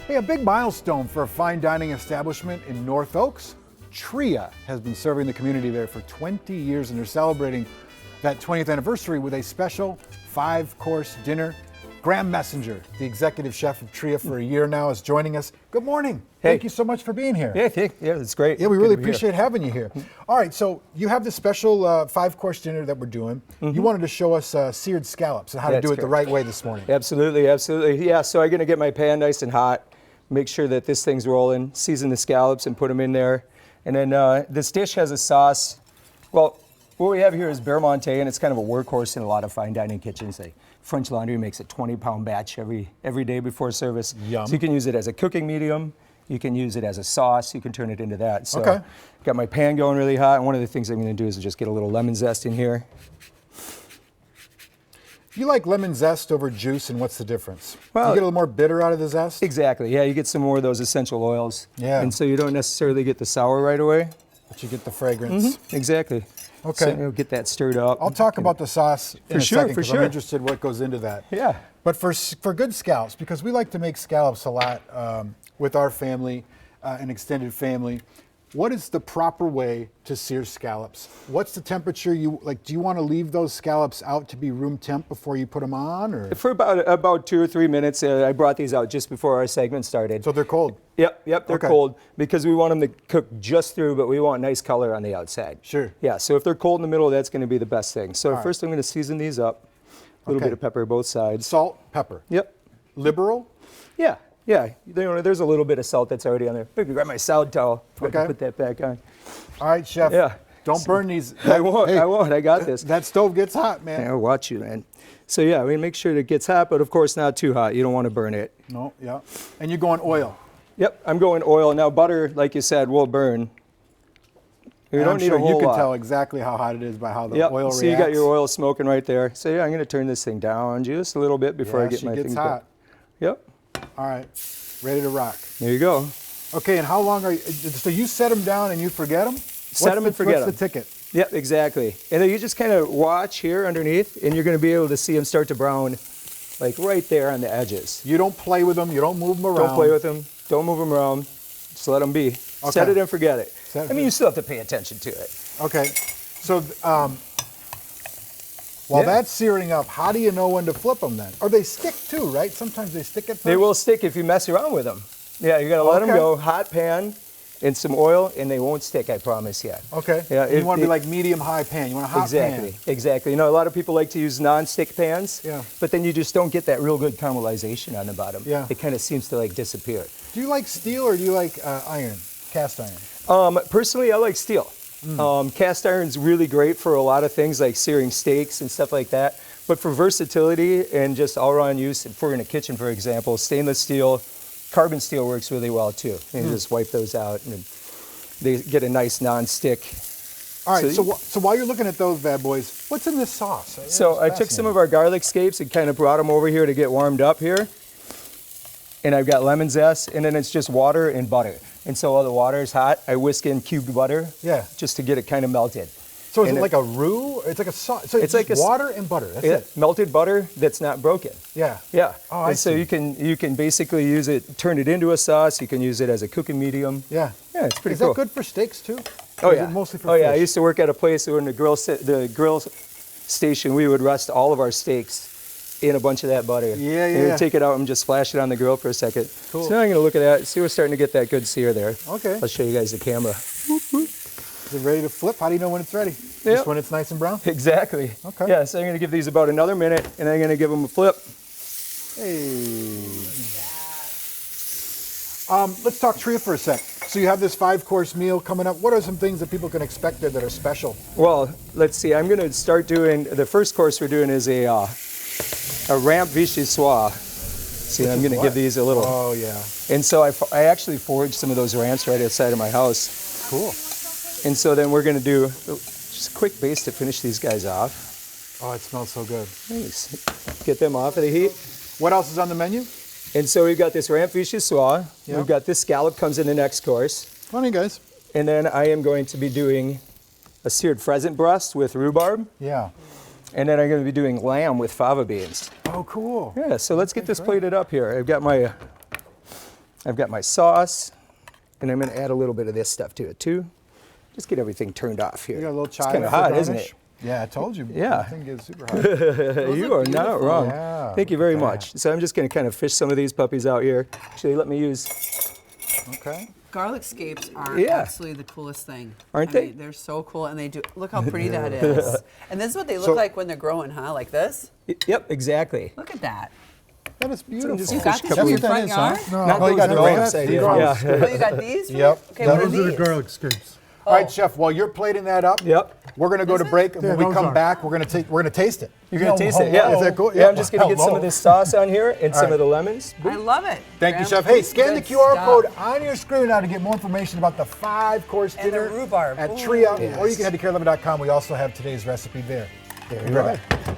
Hey, a big milestone for a fine dining establishment in North Oaks. Tria has been serving the community there for 20 years, and they're celebrating that 20th anniversary with a special 5-course dinner. Graham Messenger, the executive chef of Tria for a year now, is joining us. Good morning. Hey. Thank you so much for being here. Yeah, it's great. Yeah, we Good really to be here. appreciate having you here. All right, so you have this special 5-course dinner that we're doing. You wanted to show us seared scallops and how to That's do it the correct. right way this morning. Absolutely, absolutely. Yeah, so I'm going to get my pan nice and hot, make sure that this thing's rolling, season the scallops and put them in there. And then this dish has a sauce. Well, what we have here is Bear Monte, and it's kind of a workhorse in a lot of fine dining kitchens. Like French Laundry makes a 20-pound batch every day before service. Yum. So you can use it as a cooking medium. You can use it as a sauce. You can turn it into that. So Okay. got my pan going really hot, and one of the things I'm going to do is just get a little lemon zest in here. You like lemon zest over juice, and what's the difference? Well, you get a little more bitter out of the zest? Exactly. Yeah, you get some more of those essential oils. Yeah. And so you don't necessarily get the sour right away. But you get the fragrance. Exactly. Okay. So you'll get that stirred up. I'll talk about the sauce in a sure, second for because sure. I'm interested what goes into that. Yeah. But for good scallops, because we like to make scallops a lot with our family and extended family, what is the proper way to sear scallops? What's the temperature you like? Do you want to leave those scallops out to be room temp before you put them on, or For about 2 or 3 minutes. I brought these out just before our segment started. so they're cold? Yep, they're Okay. cold because we want them to cook just through, but we want nice color on the outside. Sure. Yeah, so if they're cold in the middle, that's going to be the best thing. So All right. first I'm going to season these up. A little Okay. bit of pepper both sides. Salt, pepper. Yep. Liberal? Yeah. There's a little bit of salt that's already on there. Maybe grab my salad towel. Forgot to Okay. put that back on. All right, chef. Yeah. Don't burn these. I won't. Hey, I won't. I got this. That stove gets hot, man. I'll watch you, man. So yeah, we make sure it gets hot, but of course not too hot. You don't want to burn it. No, yeah. And you're going oil. Yep, I'm going oil. Now butter, like you said, will burn. You And don't I'm need sure a whole you can lot. tell exactly how hot it is by how the Yep, oil so reacts. you got your oil smoking right there. So yeah, I'm going to turn this thing down just a little bit before I Yeah, get she my gets thing hot. Yep, All right, ready to rock. there you go. Okay, and how long are you? So you set them down and you forget them? Set 'em and forget What's 'em. the ticket? Yep, exactly. And then you just kind of watch here underneath, and you're going to be able to see them start to brown, like right there on the edges. You don't play with them. You don't move them around. Don't play with them. Don't move them around. Just let them be. Set Okay. it and forget it. Set it- I mean, you still have to pay attention to it. Okay, so while Yeah. that's searing up, how do you know when to flip them then? Or they stick too, right? Sometimes they stick at first. They will stick if you mess around with them. Yeah, you got to let them Okay. go. Hot pan and some oil, and they won't stick, I promise you. Okay. Yeah, And you if- want to be if- like medium-high pan. You want a hot Exactly, pan. exactly. You know, a lot of people like to use non-stick pans, Yeah. but then you just don't get that real good caramelization on the bottom. Yeah. It kind of seems to like disappear. Do you like steel or do you like iron, cast iron? Personally, I like steel. Cast iron's really great for a lot of things like searing steaks and stuff like that. But for versatility and just all-around use, if we're in a kitchen, for example, stainless steel, carbon steel works really well too. You can just wipe those out and they get a nice non-stick. All right, So- so while you're looking at those bad boys, what's in this sauce? So I took some of our garlic scapes and kind of brought them over here to get warmed up here. And I've got lemon zest, and then it's just water and butter. And so while the water is hot, I whisk in cubed butter Yeah. just to get it kind of melted. So is and it it- like a roux? It's like a sauce. So it's like just a s- water and butter. That's Yeah, it. melted butter that's not broken. Yeah. Yeah. Oh, I and so see. you can basically use it, turn it into a sauce. You can use it as a cooking medium. Yeah. Yeah, it's pretty Is cool. that good for steaks too? Oh Or is yeah. it mostly for oh yeah. I fish? used to work at a place where in the grill station we would rest all of our steaks in a bunch of that butter. Yeah, And yeah. we'd take it out and just flash it on the grill for a second. Cool. So now I'm going to look at that. See, we're starting to get that good sear there. Okay. I'll show you guys the camera. Is it ready to flip? How do you know when it's ready? Yep. Just when it's nice and brown? Exactly. Okay. Yeah. So I'm going to give these about another minute, and I'm going to give them a flip. Hey. Let's talk Tria for a sec. So you have this 5-course meal coming up. What are some things that people can expect there that are special? Well, let's see. I'm going to start doing the first course we're doing is a ramp vichyssoise. See, I'm going to what? give these a little. Oh, yeah. And so I actually foraged some of those ramps right outside of my house. Cool. And so then we're going to do just a quick base to finish these guys off. Oh, it smells so good. Nice. Get them off of the heat. What else is on the menu? And so we've got this ramp vichyssoise. Yeah. We've got this scallop comes in the next course. Funny, guys. And then I am going to be doing a seared pheasant breast with rhubarb. Yeah. And then I'm going to be doing lamb with fava beans. Oh, cool. Yeah, so let's get this plated up here. I've got my I've got my sauce, and I'm going to add a little bit of this stuff to it too. Just get everything turned off here. You got a little It's chive kind of for hot, garnish? isn't it? Yeah, I told you. Yeah. That thing gets super hot. You are not wrong. Yeah, Thank you very look at much. So I'm just going to kind of fish some of these puppies out here. Actually, let me use. Okay. Garlic scapes are Yeah. absolutely the coolest thing. Aren't I they? mean, they're so cool, and they do. Look how pretty that is. And this is what they look So- like when they're growing, huh? Like this. Yep, exactly. Look at that. That is beautiful. just You got these That's in your what that front is, huh? yard? No, Not oh, you got those the ramps ramps. I The did, garlic yeah. Oh, you got these? Yep. Okay, what are Those are the these? garlic scapes. All right, Chef. While you're plating that up, Yep. we're gonna go to Is it? break, and when Yeah, we those come are. back, we're gonna taste it. You're going to taste it, hello. yeah. Is that cool? Yeah, I'm just going to get some Hello. of this sauce on here and some right. of the lemons. I love it. Thank you, Graham. Chef. Hey, scan the Good QR stuff. code on your screen now to get more information about the 5-course And the dinner rhubarb. at Ooh. Tria, or you Yes. can head to carelemon.com. We also have today's recipe there. There Be you right are. back.